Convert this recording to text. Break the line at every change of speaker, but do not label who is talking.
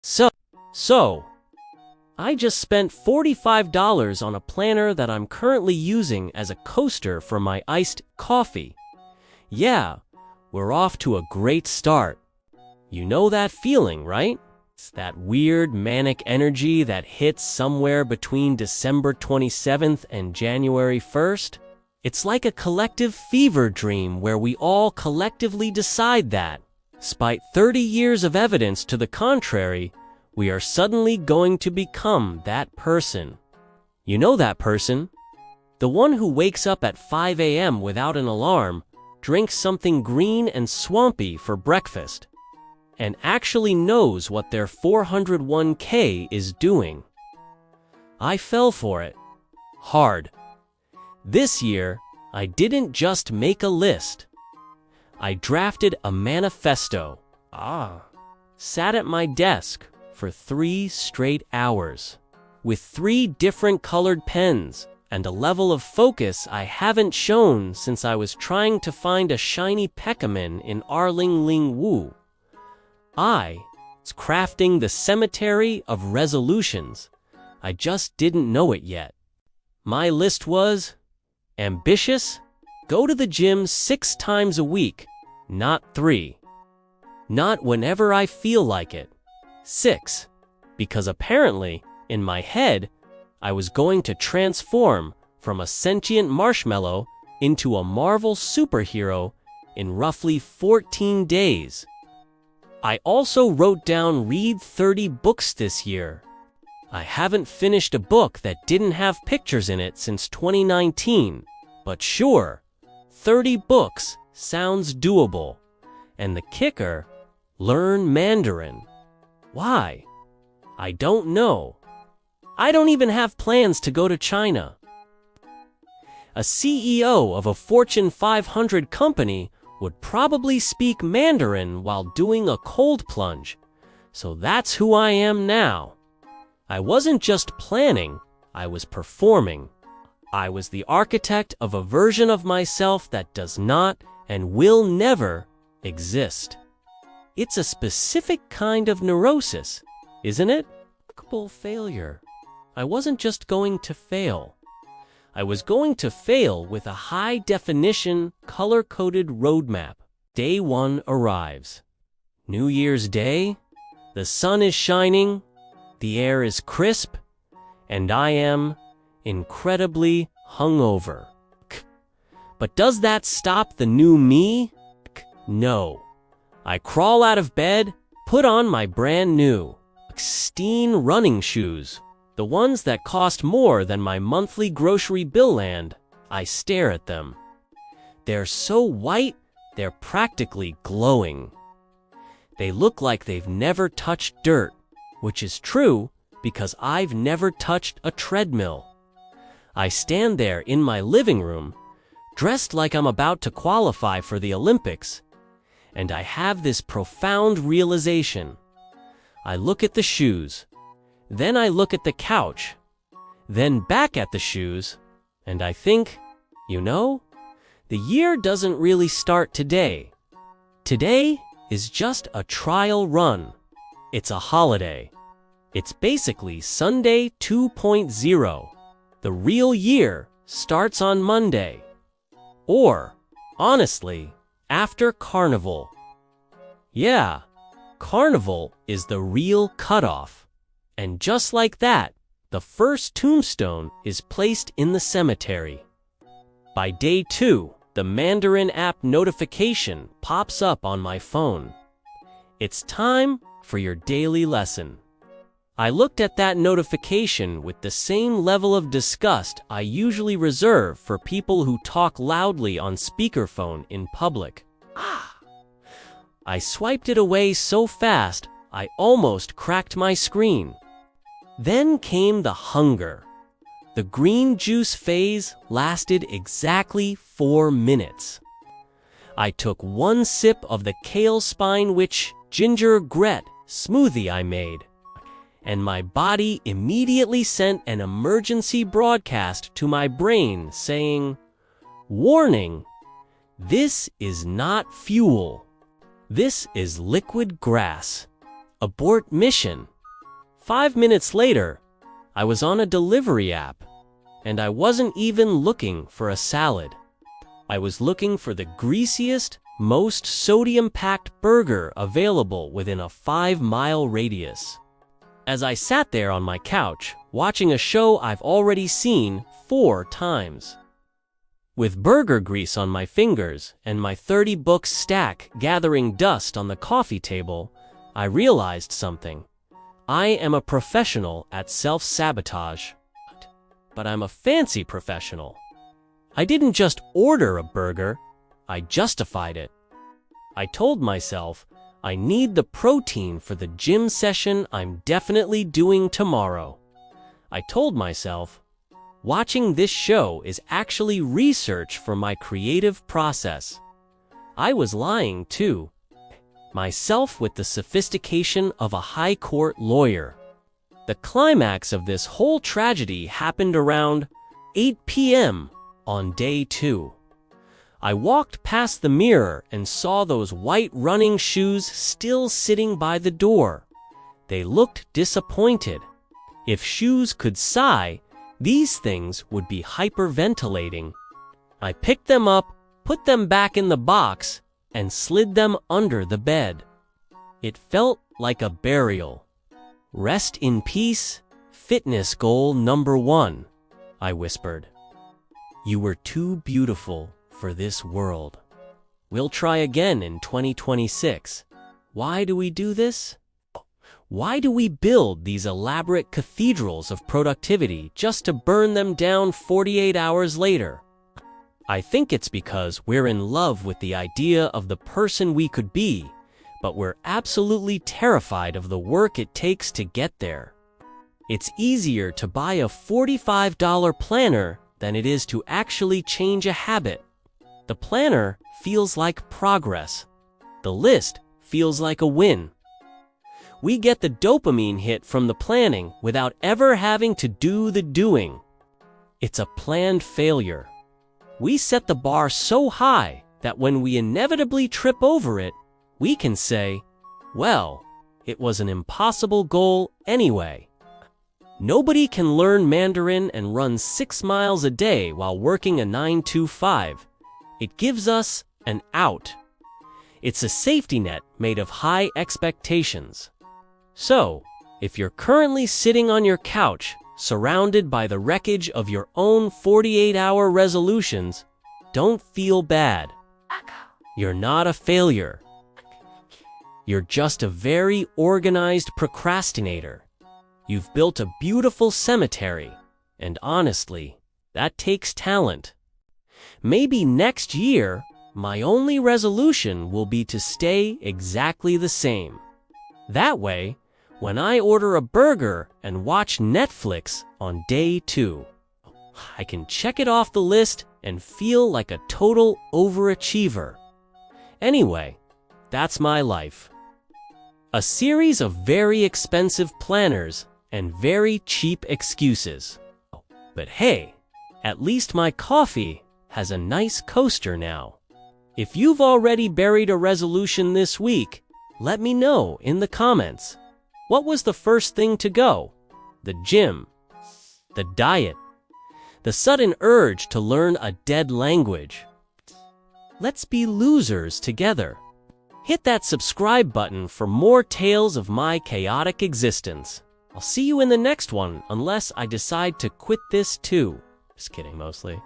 So, so, I just spent $45 on a planner that I'm currently using as a coaster for my iced coffee. Yeah, we're off to a great start. You know that feeling, right? It's that weird manic energy that hits somewhere between December 27th and January 1st. It's like a collective fever dream where we all collectively decide that, despite 30 years of evidence to the contrary, we are suddenly going to become that person. You know that person? The one who wakes up at 5 a.m. without an alarm, drinks something green and swampy for breakfast, and actually knows what their 401k is doing. I fell for it. Hard. This year, I didn't just make a list. I drafted a manifesto. Sat at my desk for 3 straight hours, with 3 different colored pens and a level of focus I haven't shown since I was trying to find a shiny Pekkaman in Arling Ling Wu. I was crafting the cemetery of resolutions. I just didn't know it yet. My list was ambitious, go to the gym 6 times a week, not 3. Not whenever I feel like it. 6, because apparently, in my head, I was going to transform from a sentient marshmallow into a Marvel superhero in roughly 14 days. I also wrote down read 30 books this year. I haven't finished a book that didn't have pictures in it since 2019, but sure, 30 books sounds doable. And the kicker, learn Mandarin. Why? I don't know. I don't even have plans to go to China. A CEO of a Fortune 500 company would probably speak Mandarin while doing a cold plunge, so that's who I am now. I wasn't just planning, I was performing. I was the architect of a version of myself that does not and will never exist. It's a specific kind of neurosis, isn't it? Failure. I wasn't just going to fail. I was going to fail with a high-definition, color-coded roadmap. Day 1 arrives. New Year's Day, the sun is shining, the air is crisp, and I am incredibly hungover. But does that stop the new me? No. I crawl out of bed, put on my brand new Steen running shoes, the ones that cost more than my monthly grocery bill, and I stare at them. They're so white, they're practically glowing. They look like they've never touched dirt, which is true because I've never touched a treadmill. I stand there in my living room, dressed like I'm about to qualify for the Olympics, and I have this profound realization. I look at the shoes, then I look at the couch, then back at the shoes, and I think, you know, the year doesn't really start today. Today is just a trial run. It's a holiday. It's basically Sunday 2.0. The real year starts on Monday. Or, honestly, after Carnival. Yeah. Carnival is the real cutoff. And just like that, the first tombstone is placed in the cemetery. By day 2, the Mandarin app notification pops up on my phone. It's time for your daily lesson. I looked at that notification with the same level of disgust I usually reserve for people who talk loudly on speakerphone in public. I swiped it away so fast, I almost cracked my screen. Then came the hunger. The green juice phase lasted exactly 4 minutes. I took 1 sip of the kale spine witch ginger gret smoothie I made, and my body immediately sent an emergency broadcast to my brain saying, "Warning, this is not fuel. This is liquid grass. Abort mission." 5 minutes later, I was on a delivery app, and I wasn't even looking for a salad. I was looking for the greasiest, most sodium-packed burger available within a 5-mile radius. As I sat there on my couch, watching a show I've already seen 4 times. With burger grease on my fingers and my 30-book stack gathering dust on the coffee table, I realized something. I am a professional at self-sabotage, but I'm a fancy professional. I didn't just order a burger, I justified it. I told myself, I need the protein for the gym session I'm definitely doing tomorrow. I told myself, watching this show is actually research for my creative process. I was lying too. Myself with the sophistication of a high court lawyer. The climax of this whole tragedy happened around 8 p.m. on day 2. I walked past the mirror and saw those white running shoes still sitting by the door. They looked disappointed. If shoes could sigh, these things would be hyperventilating. I picked them up, put them back in the box, and slid them under the bed. It felt like a burial. Rest in peace, fitness goal number 1, I whispered. You were too beautiful for this world. We'll try again in 2026. Why do we do this? Why do we build these elaborate cathedrals of productivity just to burn them down 48 hours later? I think it's because we're in love with the idea of the person we could be, but we're absolutely terrified of the work it takes to get there. It's easier to buy a $45 planner than it is to actually change a habit. The planner feels like progress. The list feels like a win. We get the dopamine hit from the planning without ever having to do the doing. It's a planned failure. We set the bar so high that when we inevitably trip over it, we can say, well, it was an impossible goal anyway. Nobody can learn Mandarin and run 6 miles a day while working a 9-to-5. It gives us an out. It's a safety net made of high expectations. So, if you're currently sitting on your couch, surrounded by the wreckage of your own 48-hour resolutions, don't feel bad. You're not a failure. You're just a very organized procrastinator. You've built a beautiful cemetery, and honestly, that takes talent. Maybe next year, my only resolution will be to stay exactly the same. That way, when I order a burger and watch Netflix on day 2, I can check it off the list and feel like a total overachiever. Anyway, that's my life. A series of very expensive planners and very cheap excuses. But hey, at least my coffee has a nice coaster now. If you've already buried a resolution this week, let me know in the comments. What was the first thing to go? The gym, the diet, the sudden urge to learn a dead language. Let's be losers together. Hit that subscribe button for more tales of my chaotic existence. I'll see you in the next one unless I decide to quit this too. Just kidding, mostly.